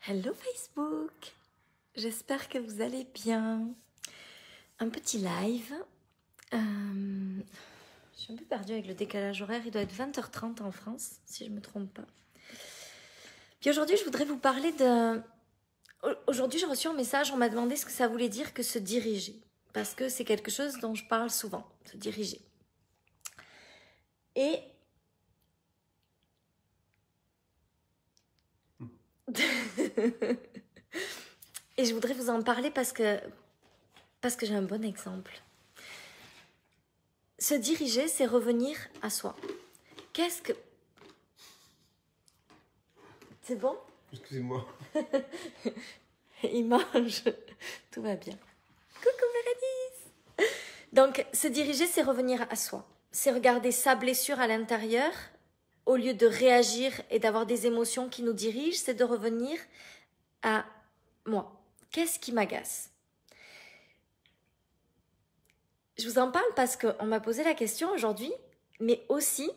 Hello Facebook, j'espère que vous allez bien. Un petit live. Je suis un peu perdue avec le décalage horaire, il doit être 20h30 en France, si je ne me trompe pas. Puis aujourd'hui, je voudrais vous parler de... Aujourd'hui, j'ai reçu un message, on m'a demandé ce que ça voulait dire que se diriger. Parce que c'est quelque chose dont je parle souvent, se diriger. Et... Et je voudrais vous en parler parce que j'ai un bon exemple. Se diriger, c'est revenir à soi. Qu'est-ce que... C'est bon? Excusez-moi. Il mange. Tout va bien. Coucou Bérénice. Donc, se diriger, c'est revenir à soi. C'est regarder sa blessure à l'intérieur. Au lieu de réagir et d'avoir des émotions qui nous dirigent, c'est de revenir à moi. Qu'est-ce qui m'agace? Je vous en parle parce qu'on m'a posé la question aujourd'hui, mais aussi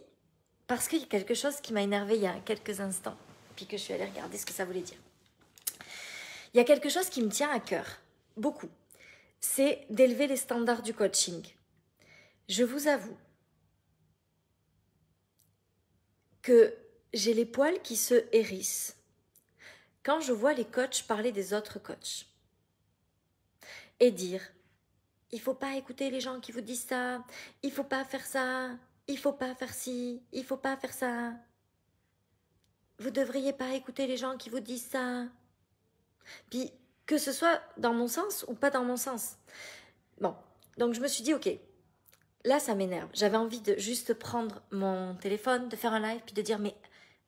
parce qu'il y a quelque chose qui m'a énervée il y a quelques instants, puis que je suis allée regarder ce que ça voulait dire. Il y a quelque chose qui me tient à cœur, beaucoup, c'est d'élever les standards du coaching. Je vous avoue que j'ai les poils qui se hérissent quand je vois les coachs parler des autres coachs et dire « il ne faut pas écouter les gens qui vous disent ça, il ne faut pas faire ça, il ne faut pas faire ci, il ne faut pas faire ça. Vous ne devriez pas écouter les gens qui vous disent ça. » Puis que ce soit dans mon sens ou pas dans mon sens. Bon, donc je me suis dit ok, là ça m'énerve. J'avais envie de juste prendre mon téléphone, de faire un live, puis de dire mais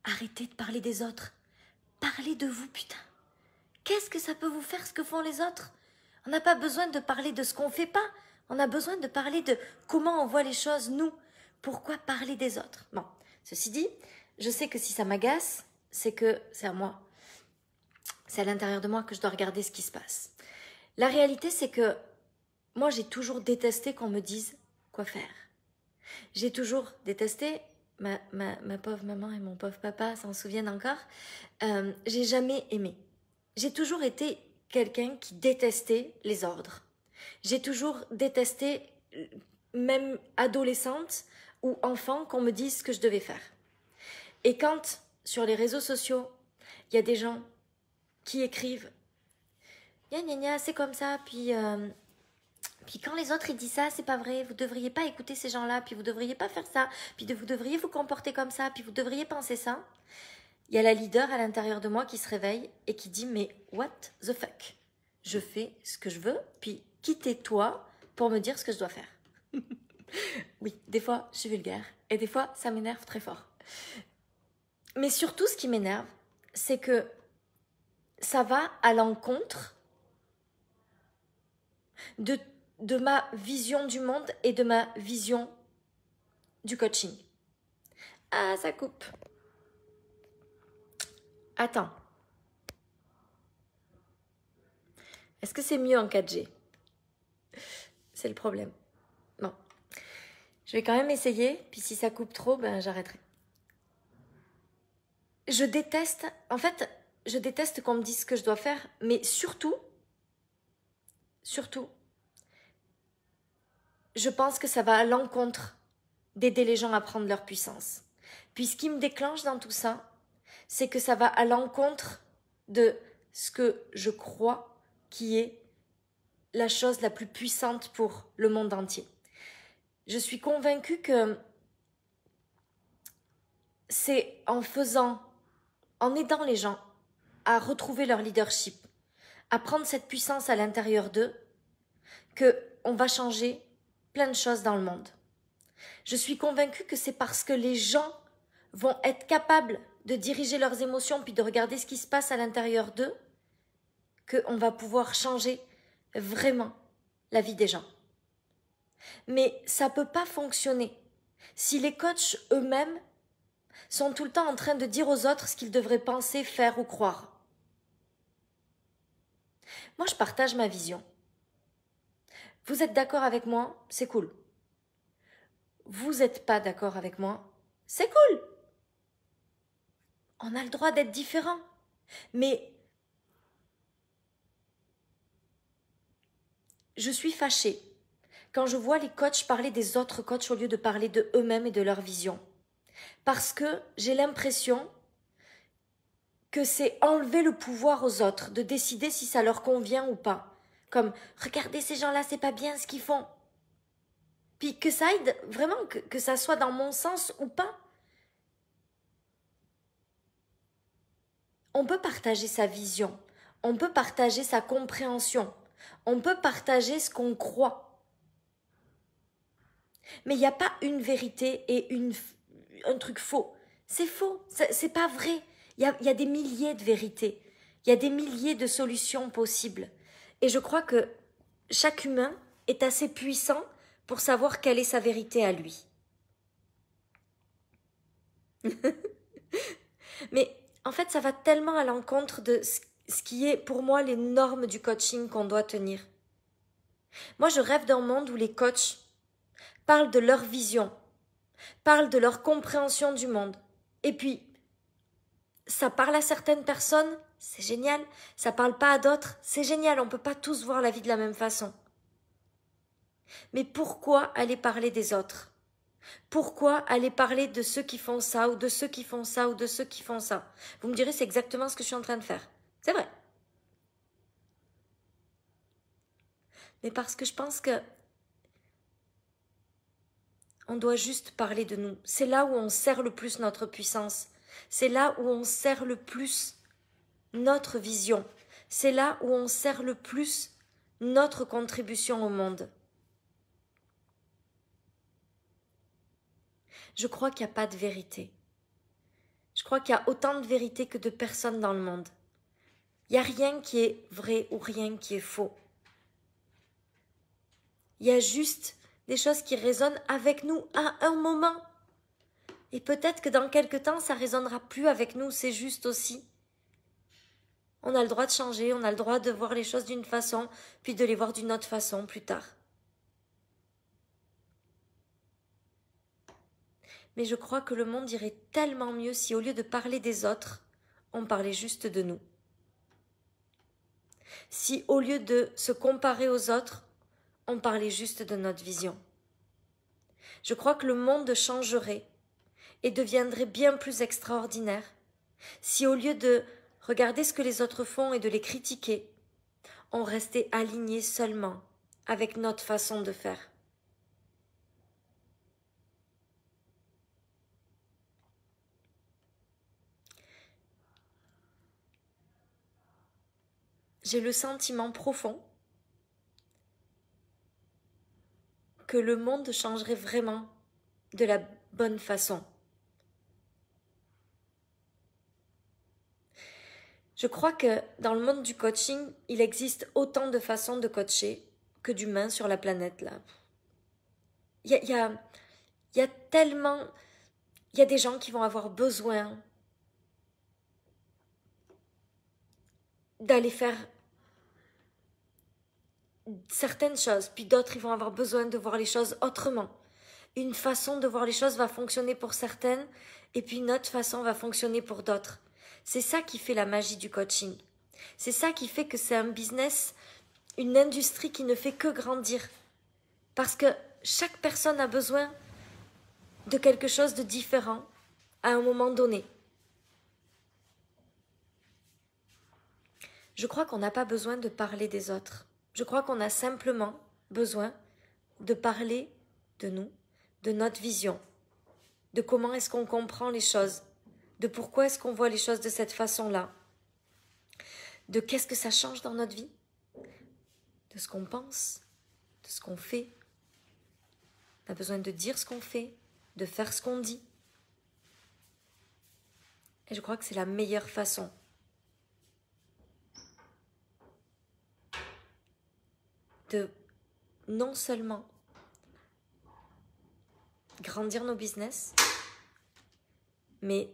arrêtez de parler des autres. Parlez de vous, putain. Qu'est-ce que ça peut vous faire ce que font les autres? On n'a pas besoin de parler de ce qu'on fait pas. On a besoin de parler de comment on voit les choses, nous. Pourquoi parler des autres? Bon, ceci dit, je sais que si ça m'agace, c'est que c'est à moi. C'est à l'intérieur de moi que je dois regarder ce qui se passe. La réalité, c'est que moi, j'ai toujours détesté qu'on me dise quoi faire. J'ai toujours détesté, ma pauvre maman et mon pauvre papa s'en souviennent encore, j'ai jamais aimé. J'ai toujours été quelqu'un qui détestait les ordres. J'ai toujours détesté, même adolescente ou enfant, qu'on me dise ce que je devais faire. Et quand, sur les réseaux sociaux, il y a des gens qui écrivent « Gna gna gna, c'est comme ça, puis quand les autres ils disent ça, c'est pas vrai, vous devriez pas écouter ces gens-là, puis vous devriez pas faire ça, puis vous devriez vous comporter comme ça, puis vous devriez penser ça. » Il y a la leader à l'intérieur de moi qui se réveille et qui dit « Mais what the fuck? Je fais ce que je veux, puis quittez-toi pour me dire ce que je dois faire. » Oui, des fois je suis vulgaire et des fois ça m'énerve très fort. Mais surtout ce qui m'énerve, c'est que ça va à l'encontre de ma vision du monde et de ma vision du coaching. Ah, ça coupe. Attends. Est-ce que c'est mieux en 4G? C'est le problème. Bon. Je vais quand même essayer, puis si ça coupe trop, ben j'arrêterai. Je déteste, en fait, je déteste qu'on me dise ce que je dois faire, mais surtout, je pense que ça va à l'encontre d'aider les gens à prendre leur puissance. Puis ce qui me déclenche dans tout ça, c'est que ça va à l'encontre de ce que je crois qui est la chose la plus puissante pour le monde entier. Je suis convaincue que c'est en aidant les gens à retrouver leur leadership, à prendre cette puissance à l'intérieur d'eux, qu'on va changer plein de choses dans le monde. Je suis convaincue que c'est parce que les gens vont être capables de diriger leurs émotions puis de regarder ce qui se passe à l'intérieur d'eux qu'on va pouvoir changer vraiment la vie des gens. Mais ça ne peut pas fonctionner si les coachs eux-mêmes sont tout le temps en train de dire aux autres ce qu'ils devraient penser, faire ou croire. Moi, je partage ma vision. Vous êtes d'accord avec moi? C'est cool. Vous n'êtes pas d'accord avec moi? C'est cool. On a le droit d'être différents. Mais je suis fâchée quand je vois les coachs parler des autres coachs au lieu de parler de eux-mêmes et de leur vision. Parce que j'ai l'impression que c'est enlever le pouvoir aux autres, de décider si ça leur convient ou pas. Comme, regardez ces gens-là, c'est pas bien ce qu'ils font. Puis que ça aide vraiment, que ça soit dans mon sens ou pas. On peut partager sa vision, on peut partager sa compréhension, on peut partager ce qu'on croit. Mais il n'y a pas une vérité et un truc faux. C'est faux, c'est pas vrai. Il y a des milliers de vérités, il y a des milliers de solutions possibles. Et je crois que chaque humain est assez puissant pour savoir quelle est sa vérité à lui. Mais en fait, ça va tellement à l'encontre de ce qui est pour moi les normes du coaching qu'on doit tenir. Moi, je rêve d'un monde où les coachs parlent de leur vision, parlent de leur compréhension du monde. Et puis, ça parle à certaines personnes, c'est génial. Ça parle pas à d'autres, c'est génial. On peut pas tous voir la vie de la même façon. Mais pourquoi aller parler des autres? Pourquoi aller parler de ceux qui font ça, ou de ceux qui font ça, ou de ceux qui font ça? Vous me direz, c'est exactement ce que je suis en train de faire. C'est vrai. Mais parce que je pense que on doit juste parler de nous. C'est là où on sert le plus notre puissance. C'est là où on sert le plus notre vision. C'est là où on sert le plus notre contribution au monde. Je crois qu'il n'y a pas de vérité. Je crois qu'il y a autant de vérité que de personnes dans le monde. Il n'y a rien qui est vrai ou rien qui est faux. Il y a juste des choses qui résonnent avec nous à un moment. Et peut-être que dans quelque temps, ça ne résonnera plus avec nous, c'est juste aussi. On a le droit de changer, on a le droit de voir les choses d'une façon, puis de les voir d'une autre façon plus tard. Mais je crois que le monde irait tellement mieux si au lieu de parler des autres, on parlait juste de nous. Si au lieu de se comparer aux autres, on parlait juste de notre vision. Je crois que le monde changerait et deviendrait bien plus extraordinaire si au lieu de regarder ce que les autres font et de les critiquer, on restait aligné seulement avec notre façon de faire. J'ai le sentiment profond que le monde changerait vraiment de la bonne façon. Je crois que dans le monde du coaching, il existe autant de façons de coacher que d'humains sur la planète là. Il y a tellement... Il y a des gens qui vont avoir besoin d'aller faire certaines choses, puis d'autres, ils vont avoir besoin de voir les choses autrement. Une façon de voir les choses va fonctionner pour certaines, et puis une autre façon va fonctionner pour d'autres. C'est ça qui fait la magie du coaching. C'est ça qui fait que c'est un business, une industrie qui ne fait que grandir. Parce que chaque personne a besoin de quelque chose de différent à un moment donné. Je crois qu'on n'a pas besoin de parler des autres. Je crois qu'on a simplement besoin de parler de nous, de notre vision, de comment est-ce qu'on comprend les choses, de pourquoi est-ce qu'on voit les choses de cette façon-là, de qu'est-ce que ça change dans notre vie, de ce qu'on pense, de ce qu'on fait. On a besoin de dire ce qu'on fait, de faire ce qu'on dit. Et je crois que c'est la meilleure façon de non seulement grandir nos business, mais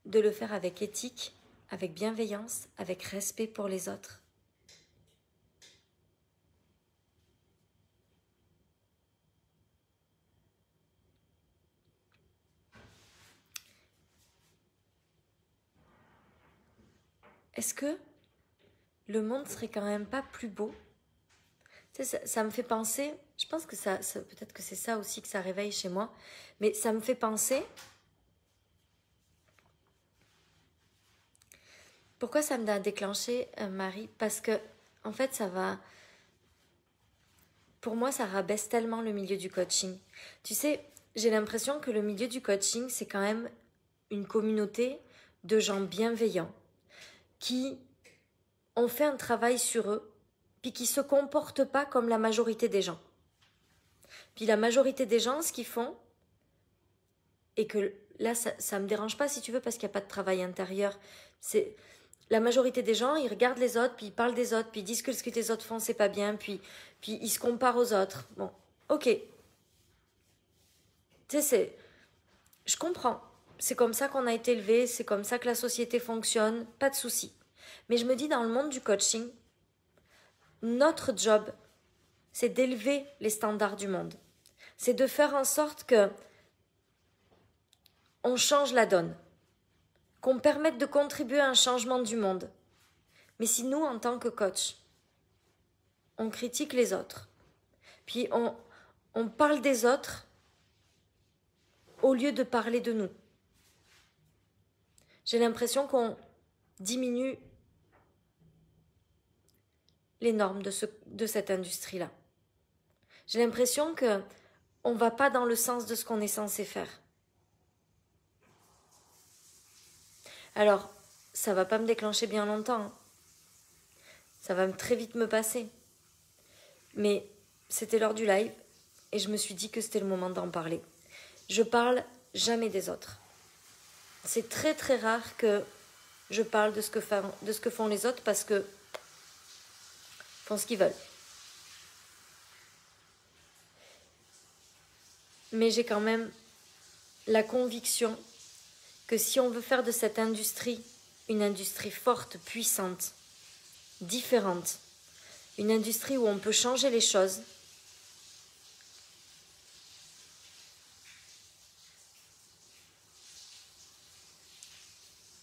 de le faire avec éthique, avec bienveillance, avec respect pour les autres. Est-ce que le monde serait quand même pas plus beau Tu sais, ça me fait penser, je pense que peut-être que c'est ça aussi que ça réveille chez moi, mais ça me fait penser, pourquoi ça me a déclenché, Marie? Parce que, en fait, pour moi, ça rabaisse tellement le milieu du coaching. Tu sais, j'ai l'impression que le milieu du coaching, c'est quand même une communauté de gens bienveillants qui ont fait un travail sur eux, puis qui ne se comportent pas comme la majorité des gens. Puis la majorité des gens, ce qu'ils font, et que là, ça me dérange pas si tu veux, parce qu'il n'y a pas de travail intérieur. C'est la majorité des gens, ils regardent les autres, puis ils parlent des autres, puis ils disent que ce que les autres font, c'est pas bien, puis ils se comparent aux autres. Bon, ok. Tu sais, je comprends. C'est comme ça qu'on a été élevé, c'est comme ça que la société fonctionne, pas de souci. Mais je me dis, dans le monde du coaching, notre job, c'est d'élever les standards du monde. C'est de faire en sorte que on change la donne, qu'on permette de contribuer à un changement du monde. Mais si nous, en tant que coach, on critique les autres, puis on parle des autres au lieu de parler de nous, j'ai l'impression qu'on diminue les normes de cette industrie-là. J'ai l'impression qu'on ne va pas dans le sens de ce qu'on est censé faire. Alors, ça ne va pas me déclencher bien longtemps. Hein. Ça va très vite me passer. Mais c'était l'heure du live et je me suis dit que c'était le moment d'en parler. Je parle jamais des autres. C'est très très rare que je parle de ce que font les autres parce que font ce qu'ils veulent. Mais j'ai quand même la conviction que si on veut faire de cette industrie une industrie forte, puissante, différente, une industrie où on peut changer les choses,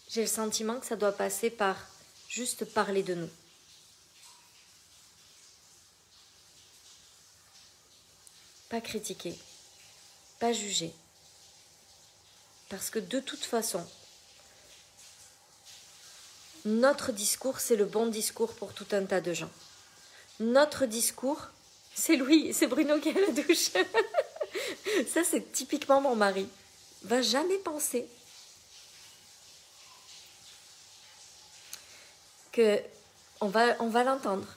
j'ai le sentiment que ça doit passer par juste parler de nous. Pas critiquer, pas juger. Parce que de toute façon, notre discours, c'est le bon discours pour tout un tas de gens. Notre discours, c'est Bruno qui est à la douche. Ça, c'est typiquement mon mari. Va jamais penser que on va l'entendre.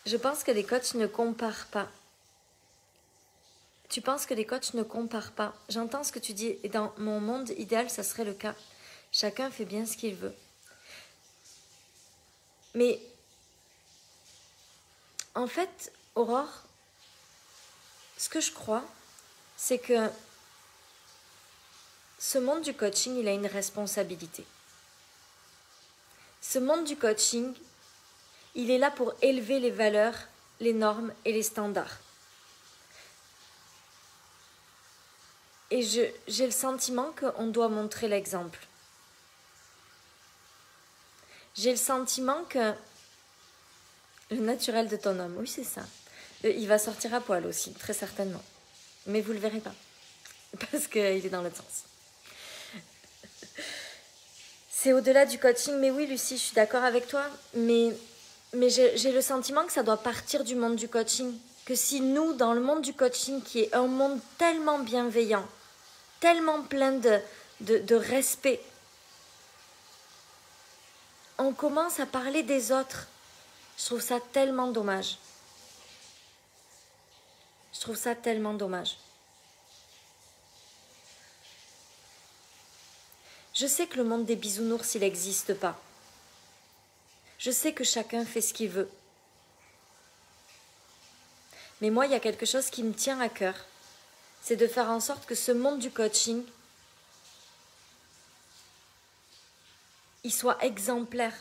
Je pense que les coachs ne comparent pas. Tu penses que les coachs ne comparent pas. J'entends ce que tu dis. Et dans mon monde idéal, ça serait le cas. Chacun fait bien ce qu'il veut. Mais, en fait, Aurore, ce que je crois, c'est que ce monde du coaching, il a une responsabilité. Ce monde du coaching, il est là pour élever les valeurs, les normes et les standards. Et j'ai le sentiment qu'on doit montrer l'exemple. J'ai le sentiment que le naturel de ton homme, oui c'est ça, il va sortir à poil aussi, très certainement. Mais vous ne le verrez pas, parce qu'il est dans l'autre sens. C'est au-delà du coaching, mais oui Lucie, je suis d'accord avec toi, mais j'ai le sentiment que ça doit partir du monde du coaching. Que si nous, dans le monde du coaching, qui est un monde tellement bienveillant, tellement plein de respect, on commence à parler des autres. Je trouve ça tellement dommage. Je trouve ça tellement dommage. Je sais que le monde des bisounours, il n'existe pas. Je sais que chacun fait ce qu'il veut. Mais moi, il y a quelque chose qui me tient à cœur. C'est de faire en sorte que ce monde du coaching, il soit exemplaire.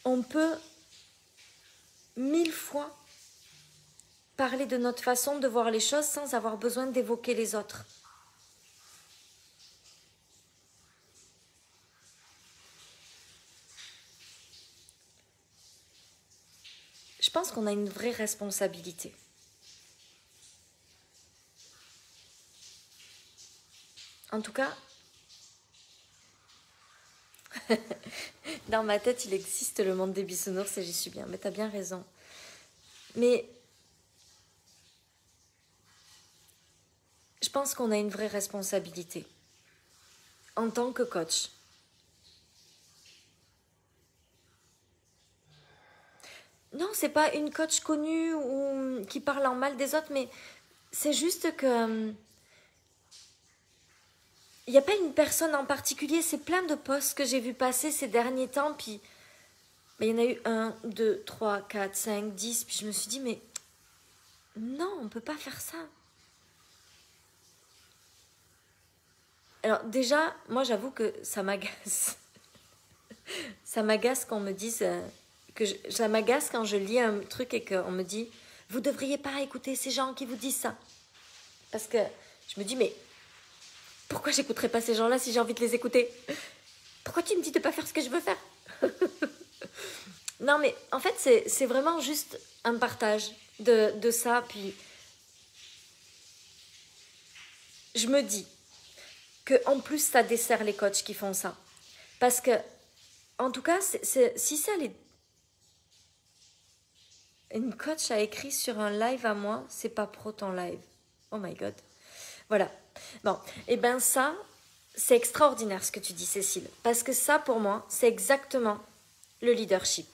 On peut 1000 fois parler de notre façon de voir les choses sans avoir besoin d'évoquer les autres. pense qu'on a une vraie responsabilité. En tout cas, dans ma tête, il existe le monde des bisounours et j'y suis bien. Mais t'as bien raison. Mais je pense qu'on a une vraie responsabilité en tant que coach. Non, c'est pas une coach connue ou qui parle en mal des autres, mais c'est juste que il n'y a pas une personne en particulier. C'est plein de posts que j'ai vu passer ces derniers temps, puis il y en a eu 1, 2, 3, 4, 5, 10, puis je me suis dit, mais non, on ne peut pas faire ça. Alors déjà, moi j'avoue que ça m'agace. Ça m'agace qu'on me dise... ça m'agace quand je lis un truc et qu'on me dit « Vous ne devriez pas écouter ces gens qui vous disent ça. » Parce que je me dis « Mais pourquoi j'écouterais pas ces gens-là si j'ai envie de les écouter? Pourquoi tu me dis de ne pas faire ce que je veux faire ?» Non, mais en fait, c'est vraiment juste un partage de ça. Puis je me dis qu'en plus, ça dessert les coachs qui font ça. Parce que, en tout cas, si ça les... Une coach a écrit sur un live à moi, c'est pas pro ton live. Oh my god. Voilà. Bon, et ben ça, c'est extraordinaire ce que tu dis, Cécile. Parce que ça, pour moi, c'est exactement le leadership.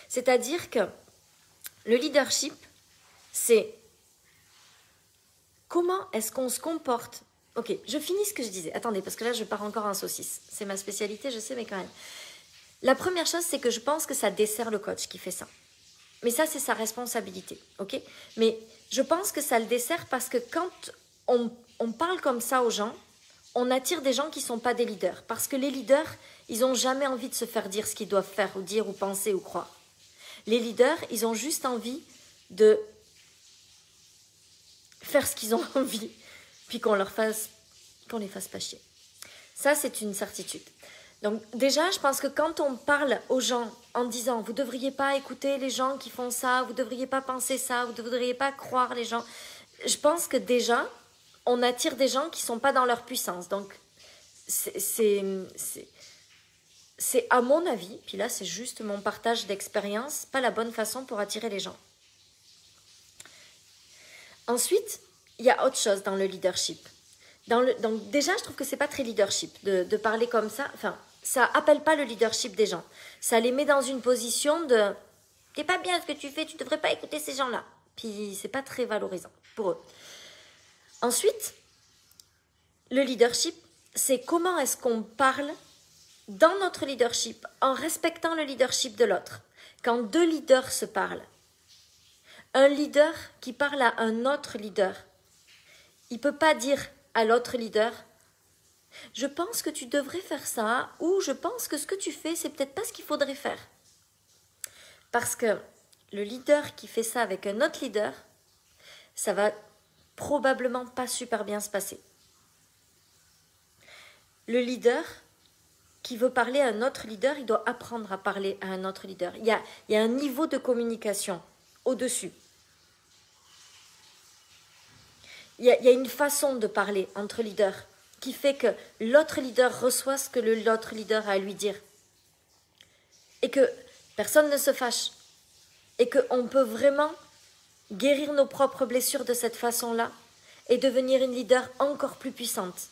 C'est-à-dire que le leadership, c'est comment est-ce qu'on se comporte. Ok, je finis ce que je disais. Attendez, parce que là, je pars encore en saucisse. C'est ma spécialité, je sais, mais quand même. La première chose, c'est que je pense que ça dessert le coach qui fait ça. Mais ça, c'est sa responsabilité, ok? Mais je pense que ça le dessert parce que quand on parle comme ça aux gens, on attire des gens qui ne sont pas des leaders. Parce que les leaders, ils n'ont jamais envie de se faire dire ce qu'ils doivent faire ou dire ou penser ou croire. Les leaders, ils ont juste envie de faire ce qu'ils ont envie, puis qu'on les fasse pas chier. Ça, c'est une certitude. Donc déjà, je pense que quand on parle aux gens en disant « Vous ne devriez pas écouter les gens qui font ça, vous ne devriez pas penser ça, vous ne devriez pas croire les gens », je pense que déjà, on attire des gens qui ne sont pas dans leur puissance. Donc, c'est à mon avis, puis là, c'est juste mon partage d'expérience, pas la bonne façon pour attirer les gens. Ensuite, il y a autre chose dans le leadership. Donc déjà, je trouve que c'est pas très leadership de parler comme ça. Enfin, ça appelle pas le leadership des gens. Ça les met dans une position de « T'es pas bien ce que tu fais, tu devrais pas écouter ces gens-là. » Puis c'est pas très valorisant pour eux. Ensuite, le leadership, c'est comment est-ce qu'on parle dans notre leadership en respectant le leadership de l'autre. Quand deux leaders se parlent, un leader qui parle à un autre leader, il ne peut pas dire à l'autre leader « Je pense que tu devrais faire ça » ou « Je pense que ce que tu fais, c'est peut-être pas ce qu'il faudrait faire. » Parce que le leader qui fait ça avec un autre leader, ça va probablement pas super bien se passer. Le leader qui veut parler à un autre leader, il doit apprendre à parler à un autre leader. Il y a un niveau de communication au-dessus. Il y a une façon de parler entre leaders qui fait que l'autre leader reçoit ce que l'autre leader a à lui dire. Et que personne ne se fâche. Et qu'on peut vraiment guérir nos propres blessures de cette façon-là et devenir une leader encore plus puissante.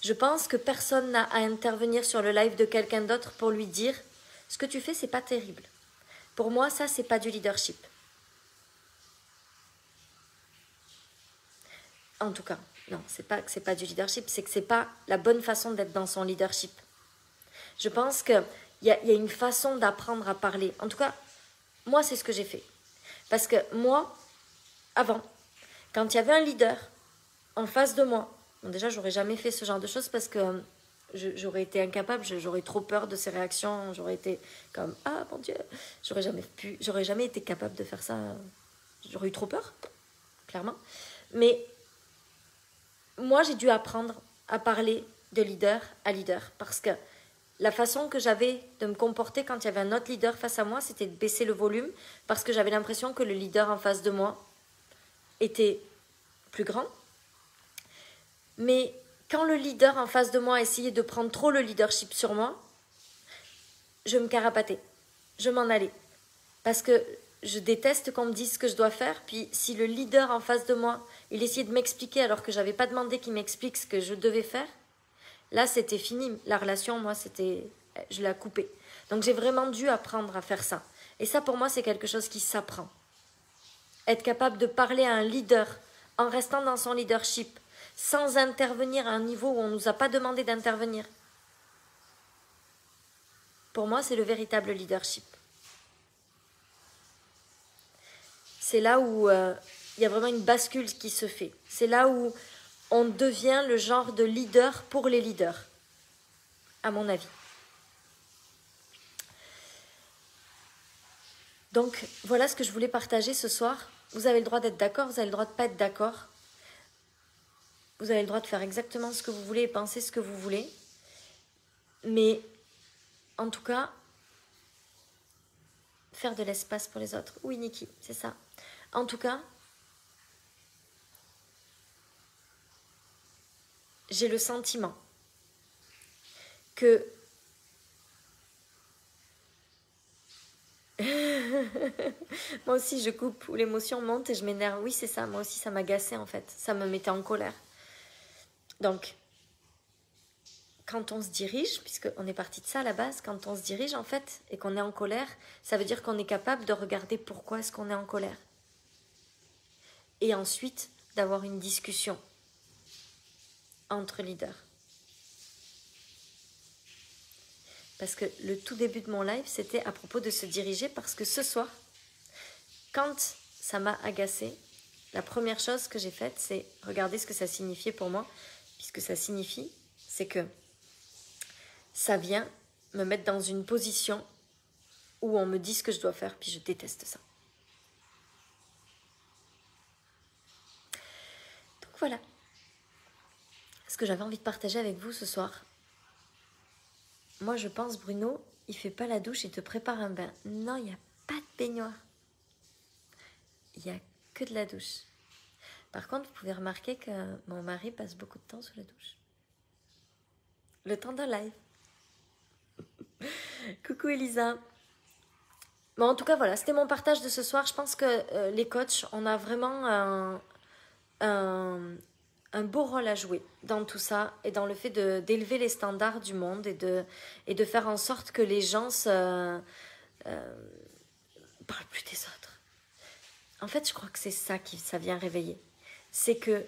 Je pense que personne n'a à intervenir sur le live de quelqu'un d'autre pour lui dire « Ce que tu fais, c'est pas terrible. » Pour moi, ça, c'est pas du leadership. En tout cas, non, c'est pas que c'est pas du leadership, c'est que c'est pas la bonne façon d'être dans son leadership. Je pense qu'il y a une façon d'apprendre à parler. En tout cas, moi, c'est ce que j'ai fait. Parce que moi, avant, quand il y avait un leader en face de moi, bon, déjà, j'aurais jamais fait ce genre de choses parce que j'aurais été incapable, j'aurais trop peur de ses réactions, j'aurais été comme « Ah, mon Dieu !» J'aurais jamais été capable de faire ça. J'aurais eu trop peur, clairement. Mais moi, j'ai dû apprendre à parler de leader à leader parce que la façon que j'avais de me comporter quand il y avait un autre leader face à moi, c'était de baisser le volume parce que j'avais l'impression que le leader en face de moi était plus grand. Mais quand le leader en face de moi essayait de prendre trop le leadership sur moi, je me carapatais, je m'en allais. Parce que je déteste qu'on me dise ce que je dois faire. Puis si le leader en face de moi, il essayait de m'expliquer alors que je n'avais pas demandé qu'il m'explique ce que je devais faire, là c'était fini. La relation, moi, je l'ai coupée. Donc j'ai vraiment dû apprendre à faire ça. Et ça pour moi c'est quelque chose qui s'apprend. Être capable de parler à un leader en restant dans son leadership, sans intervenir à un niveau où on ne nous a pas demandé d'intervenir. Pour moi, c'est le véritable leadership. C'est là où il y a vraiment une bascule qui se fait. C'est là où on devient le genre de leader pour les leaders, à mon avis. Donc, voilà ce que je voulais partager ce soir. Vous avez le droit d'être d'accord, vous avez le droit de ne pas être d'accord. Vous avez le droit de faire exactement ce que vous voulez et penser ce que vous voulez. Mais, en tout cas, faire de l'espace pour les autres. Oui, Niki, c'est ça. En tout cas, j'ai le sentiment que moi aussi je coupe, où l'émotion monte et je m'énerve. Oui, c'est ça, moi aussi ça m'agaçait en fait. Ça me mettait en colère. Donc, quand on se dirige, puisqu'on est parti de ça à la base, quand on se dirige en fait et qu'on est en colère, ça veut dire qu'on est capable de regarder pourquoi est-ce qu'on est en colère. Et ensuite, d'avoir une discussion entre leaders. Parce que le tout début de mon live, c'était à propos de se diriger parce que ce soir, quand ça m'a agacée, la première chose que j'ai faite, c'est regarder ce que ça signifiait pour moi. Puisque ça signifie, c'est que ça vient me mettre dans une position où on me dit ce que je dois faire, puis je déteste ça. Donc voilà ce que j'avais envie de partager avec vous ce soir. Moi je pense, Bruno, il fait pas la douche, il te prépare un bain. Non, il n'y a pas de baignoire. Il n'y a que de la douche. Par contre, vous pouvez remarquer que mon mari passe beaucoup de temps sous la douche. Le temps d'un live. Coucou Elisa. Bon, en tout cas, voilà, c'était mon partage de ce soir. Je pense que les coachs, on a vraiment un beau rôle à jouer dans tout ça et dans le fait d'élever les standards du monde et de faire en sorte que les gens parlent plus des autres. En fait, je crois que c'est ça qui ça vient réveiller. C'est que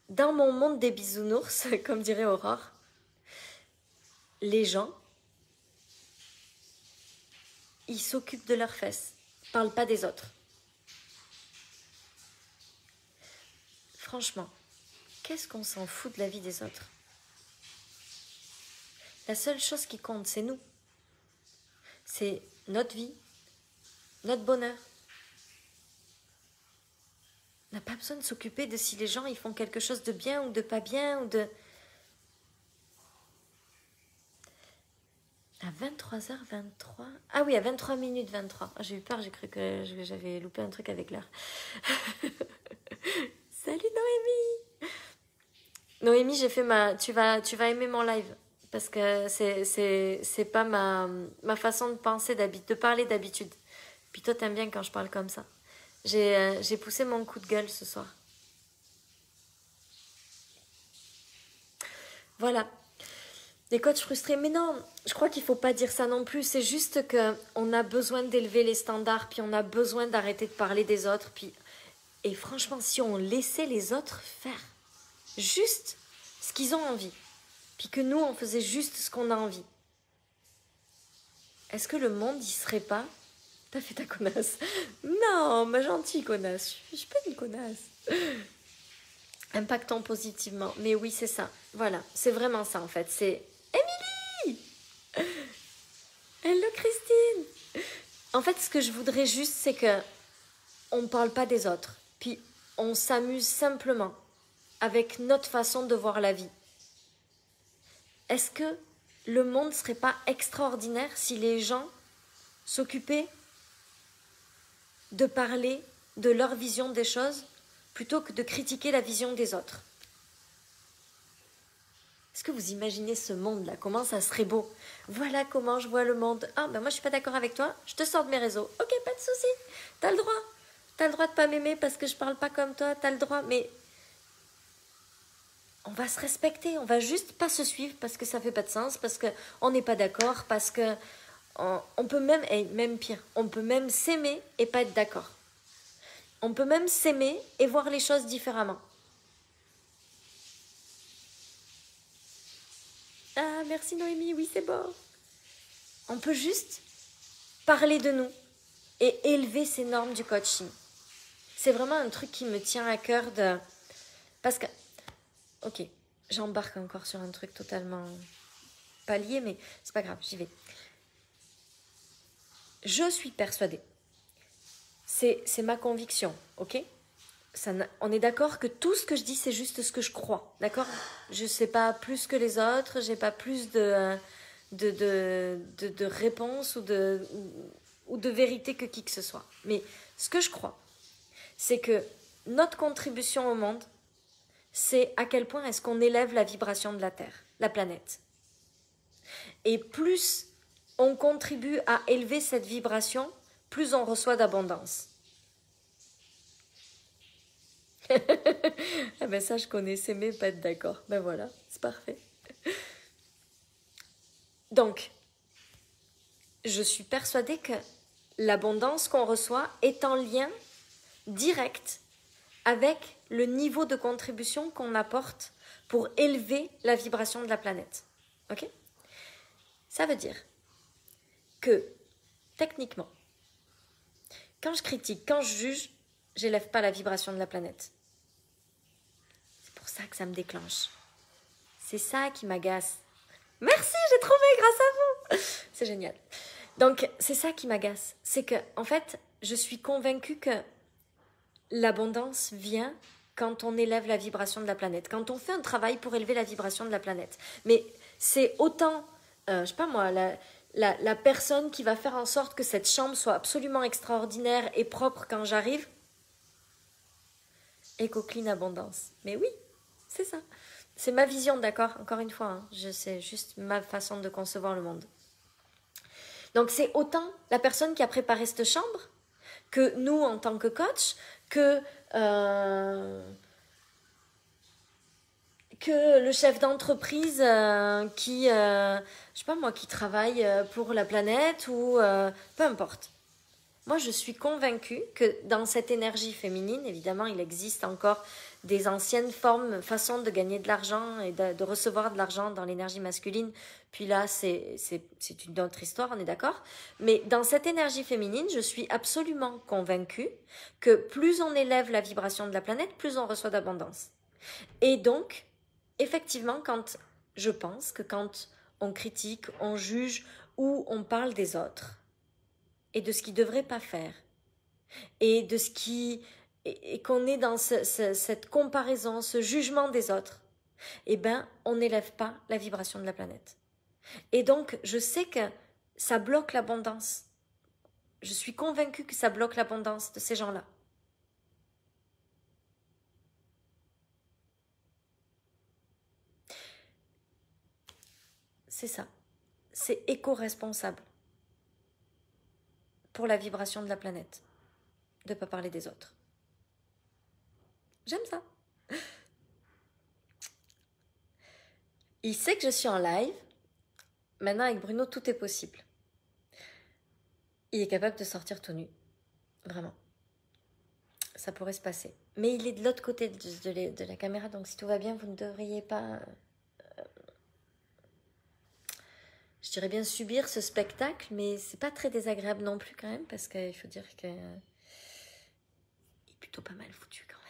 dans mon monde des bisounours, comme dirait Aurore, les gens, ils s'occupent de leurs fesses, ils ne parlent pas des autres. Franchement, qu'est-ce qu'on s'en fout de la vie des autres? La seule chose qui compte, c'est nous. C'est notre vie, notre bonheur. On n'a pas besoin de s'occuper de si les gens ils font quelque chose de bien ou de pas bien ou de... À 23h23... Ah oui, à 23 minutes 23. Ah, j'ai eu peur, j'ai cru que j'avais loupé un truc avec l'heure. Salut Noémie! Noémie, j'ai fait tu vas aimer mon live. Parce que c'est pas ma façon de penser, de parler d'habitude. Puis toi, t'aimes bien quand je parle comme ça. J'ai poussé mon coup de gueule ce soir. Voilà. Les coachs frustrés, mais non, je crois qu'il ne faut pas dire ça non plus. C'est juste qu'on a besoin d'élever les standards, puis on a besoin d'arrêter de parler des autres. Et franchement, si on laissait les autres faire juste ce qu'ils ont envie, puis que nous, on faisait juste ce qu'on a envie, est-ce que le monde, il serait pas... T'as fait ta connasse. Non, ma gentille connasse. Je suis pas une connasse. Impactons positivement. Mais oui, c'est ça. Voilà, c'est vraiment ça en fait. C'est Émilie. Hello Christine. En fait, ce que je voudrais juste, c'est que on ne parle pas des autres. Puis on s'amuse simplement avec notre façon de voir la vie. est-ce que le monde ne serait pas extraordinaire si les gens s'occupaient de parler de leur vision des choses plutôt que de critiquer la vision des autres? Est-ce que vous imaginez ce monde-là? Comment ça serait beau? Voilà comment je vois le monde. Ah, ben moi je suis pas d'accord avec toi, je te sors de mes réseaux. Ok, pas de souci, t'as le droit. T'as le droit de pas m'aimer parce que je parle pas comme toi, t'as le droit, mais on va se respecter, on va juste pas se suivre parce que ça fait pas de sens, parce qu'on n'est pas d'accord, parce que on peut même, et même pire, on peut même s'aimer et pas être d'accord. On peut même s'aimer et voir les choses différemment. Ah, merci Noémie, oui c'est beau. On peut juste parler de nous et élever ces normes du coaching. C'est vraiment un truc qui me tient à cœur de... Parce que, ok, j'embarque encore sur un truc totalement pas lié, mais c'est pas grave, j'y vais. Je suis persuadée, c'est ma conviction, ok? On est d'accord que tout ce que je dis, c'est juste ce que je crois, d'accord? Je ne sais pas plus que les autres, j'ai pas plus de réponse ou de vérité que qui que ce soit. Mais ce que je crois, c'est que notre contribution au monde, c'est à quel point est-ce qu'on élève la vibration de la Terre, la planète. Et plus on contribue à élever cette vibration, plus on reçoit d'abondance. Ah ben ça je connaissais mais pas être d'accord. Ben voilà, c'est parfait. Donc, je suis persuadée que l'abondance qu'on reçoit est en lien direct avec le niveau de contribution qu'on apporte pour élever la vibration de la planète. Ok? Ça veut dire que, techniquement, quand je critique, quand je juge, j'élève pas la vibration de la planète. C'est pour ça que ça me déclenche. C'est ça qui m'agace. Merci, j'ai trouvé grâce à vous. C'est génial. Donc, c'est ça qui m'agace. C'est que, en fait, je suis convaincue que l'abondance vient quand on élève la vibration de la planète, quand on fait un travail pour élever la vibration de la planète. Mais c'est autant, je sais pas moi, la personne qui va faire en sorte que cette chambre soit absolument extraordinaire et propre quand j'arrive. Éco-clean abondance. Mais oui, c'est ça. C'est ma vision, d'accord? Encore une fois, hein, c'est juste ma façon de concevoir le monde. Donc c'est autant la personne qui a préparé cette chambre que nous en tant que coach, que le chef d'entreprise qui, je sais pas moi, qui travaille pour la planète ou peu importe. Moi, je suis convaincue que dans cette énergie féminine, évidemment, il existe encore des anciennes façons de gagner de l'argent et de recevoir de l'argent dans l'énergie masculine. Puis là, c'est une autre histoire, on est d'accord. Mais dans cette énergie féminine, je suis absolument convaincue que plus on élève la vibration de la planète, plus on reçoit d'abondance. Et donc, effectivement, je pense que quand on critique, on juge ou on parle des autres, et de ce qu'ils ne devraient pas faire, et de ce qui et qu'on est dans cette comparaison, ce jugement des autres, eh ben, on n'élève pas la vibration de la planète. Et donc, je sais que ça bloque l'abondance. Je suis convaincue que ça bloque l'abondance de ces gens-là. C'est ça. C'est éco-responsable pour la vibration de la planète, de ne pas parler des autres. J'aime ça. Il sait que je suis en live. Maintenant, avec Bruno, tout est possible. Il est capable de sortir tout nu. Vraiment. Ça pourrait se passer. Mais il est de l'autre côté de la caméra, donc si tout va bien, vous ne devriez pas... je dirais bien subir ce spectacle, mais c'est pas très désagréable non plus quand même, parce qu'il faut dire que... il est plutôt pas mal foutu quand même.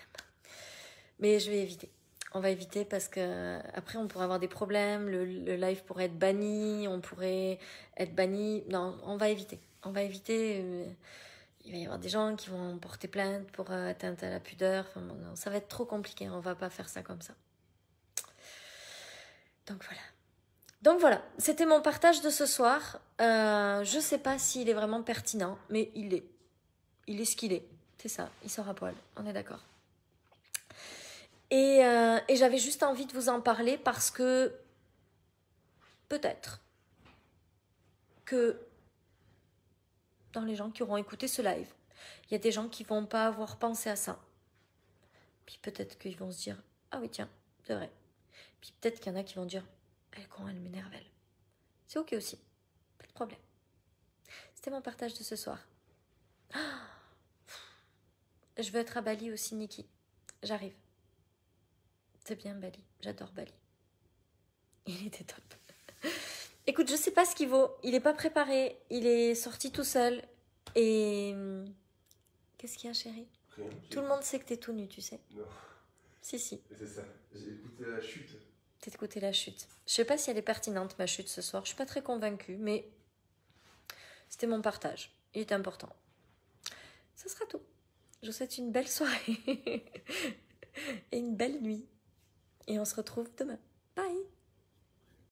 Mais je vais éviter. On va éviter parce que après on pourrait avoir des problèmes, le live pourrait être banni, on pourrait être banni. Non, on va éviter. On va éviter. Il va y avoir des gens qui vont porter plainte pour atteinte à la pudeur. Enfin, non, ça va être trop compliqué. On va pas faire ça comme ça. Donc voilà. Donc voilà, c'était mon partage de ce soir. Je sais pas s'il est vraiment pertinent, mais il est. Il est ce qu'il est. C'est ça, il sort à poil, on est d'accord. Et j'avais juste envie de vous en parler parce que peut-être que dans les gens qui auront écouté ce live, il y a des gens qui vont pas avoir pensé à ça. Puis peut-être qu'ils vont se dire, ah oui tiens, c'est vrai. Puis peut-être qu'il y en a qui vont dire, elle est con, elle m'énerve elle. C'est ok aussi, pas de problème. C'était mon partage de ce soir. Je veux être à Bali aussi, Niki. J'arrive. C'est bien Bali, j'adore Bali. Il était top. Écoute, je sais pas ce qu'il vaut. Il est pas préparé. Il est sorti tout seul. Et qu'est-ce qu'il y a, chérie? Rien. Tout le monde sait que t'es tout nu, tu sais. Non. Si. C'est ça. J'ai écouté la chute. T'as écouté la chute. Je sais pas si elle est pertinente, ma chute ce soir. Je suis pas très convaincue, mais c'était mon partage. Il est important. Ce sera tout. Je vous souhaite une belle soirée et une belle nuit. Et on se retrouve demain.